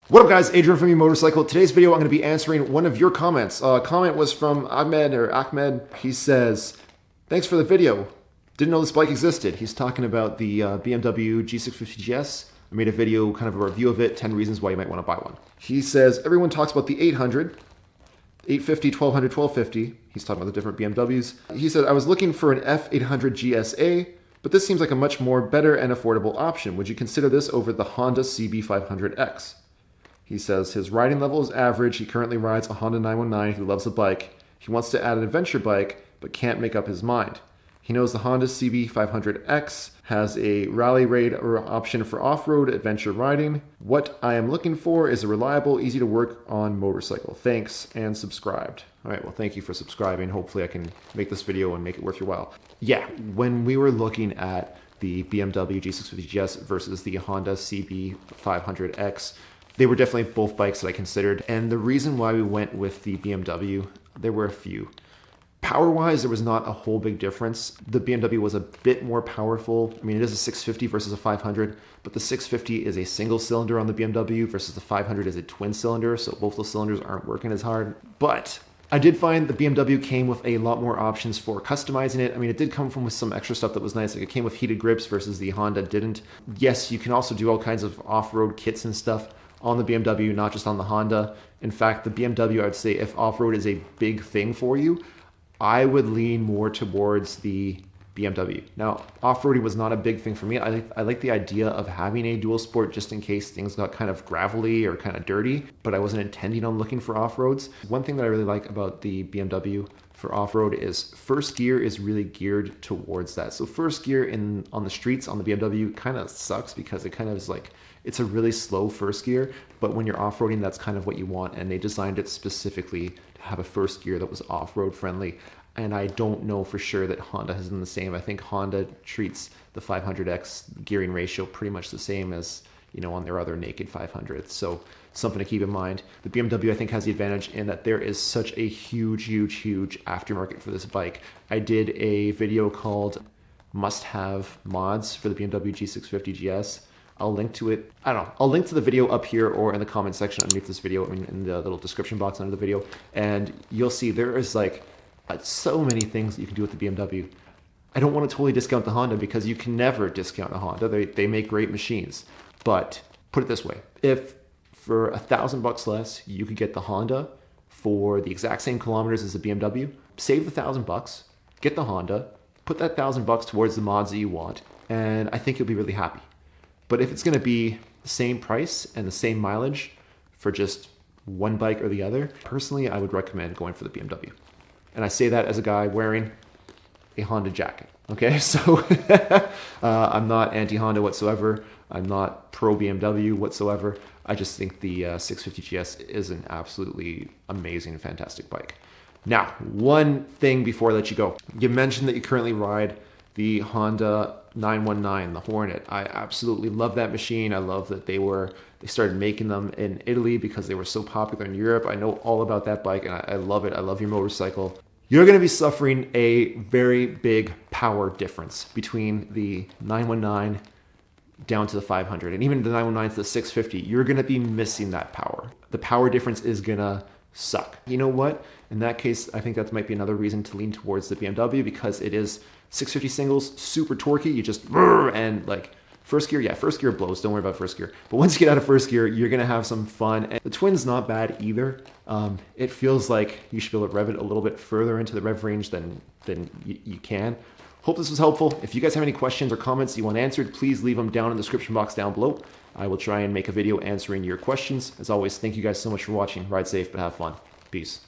What up guys, Adrian from YouMotorcycle. Today's video I'm going to be answering one of your comments. Comment was from Ahmed. He says, thanks for the video. Didn't know this bike existed. He's talking about the BMW G650GS. I made a video, kind of a review of it, 10 reasons why you might want to buy one. He says, everyone talks about the 800, 850, 1200, 1250. He's talking about the different BMWs. He said, I was looking for an F800 GSA, but this seems like a much more better and affordable option. Would you consider this over the Honda CB500X? He says his riding level is average. He currently rides a Honda 919. He loves the bike. He wants to add an adventure bike, but can't make up his mind. He knows the Honda CB500X has a rally raid option for off-road adventure riding. What I am looking for is a reliable, easy to work on motorcycle. Thanks, and subscribed. All right, well, thank you for subscribing. Hopefully I can make this video and make it worth your while. Yeah, when we were looking at the BMW G650GS versus the Honda CB500X, they were definitely both bikes that I considered. And the reason why we went with the BMW, there were a few. Power-wise, there was not a whole big difference. The BMW was a bit more powerful. I mean, it is a 650 versus a 500, but the 650 is a single cylinder on the BMW versus the 500 is a twin cylinder, so both those cylinders aren't working as hard. But I did find the BMW came with a lot more options for customizing it. I mean, it did come with some extra stuff that was nice. Like it came with heated grips versus the Honda didn't. Yes, you can also do all kinds of off-road kits and stuff on the BMW, not just on the Honda. In fact, the BMW, I would say if off-road is a big thing for you, I would lean more towards the BMW. Now, off-roading was not a big thing for me. I like the idea of having a dual sport just in case things got kind of gravelly or kind of dirty, but I wasn't intending on looking for off-roads. One thing that I really like about the BMW for off-road is first gear is really geared towards that. So first gear on the streets on the BMW kind of sucks because it kind of is like, it's a really slow first gear, but when you're off-roading, that's kind of what you want. And they designed it specifically to have a first gear that was off-road friendly. And I don't know for sure that Honda has done the same. I think Honda treats the 500X gearing ratio pretty much the same as, you know, on their other naked 500s. So something to keep in mind. The BMW, I think, has the advantage in that there is such a huge aftermarket for this bike. I did a video called Must-Have Mods for the BMW G650GS. I'll link to it. I don't know. I'll link to the video up here or in the comment section underneath this video, I mean, in the little description box under the video. And you'll see there is like so many things that you can do with the BMW. I don't want to totally discount the Honda because you can never discount a Honda. They make great machines. But put it this way, if for $1,000 less, you could get the Honda for the exact same kilometers as the BMW, save the $1,000, get the Honda, put that $1,000 towards the mods that you want, and I think you'll be really happy. But if it's going to be the same price and the same mileage for just one bike or the other, personally, I would recommend going for the BMW. And I say that as a guy wearing a Honda jacket. Okay, so I'm not anti-Honda whatsoever. I'm not pro-BMW whatsoever. I just think the 650GS is an absolutely amazing, fantastic bike. Now, one thing before I let you go. You mentioned that you currently ride the Honda 919, the Hornet. I absolutely love that machine. I love that they started making them in Italy because they were so popular in Europe. I know all about that bike and I love it. I love YouMotorcycle. You're going to be suffering a very big power difference between the 919 down to the 500 and even the 919 to the 650. You're going to be missing that power. The power difference is going to suck. You know what? In that case, I think that might be another reason to lean towards the BMW because it is 650 singles, super torquey. You just, and like first gear, yeah, first gear blows. Don't worry about first gear. But once you get out of first gear, you're going to have some fun. And the twin's not bad either. It feels like you should be able to rev it a little bit further into the rev range than you can. Hope this was helpful. If you guys have any questions or comments you want answered, please leave them down in the description box down below. I will try and make a video answering your questions. As always, thank you guys so much for watching. Ride safe, but have fun. Peace.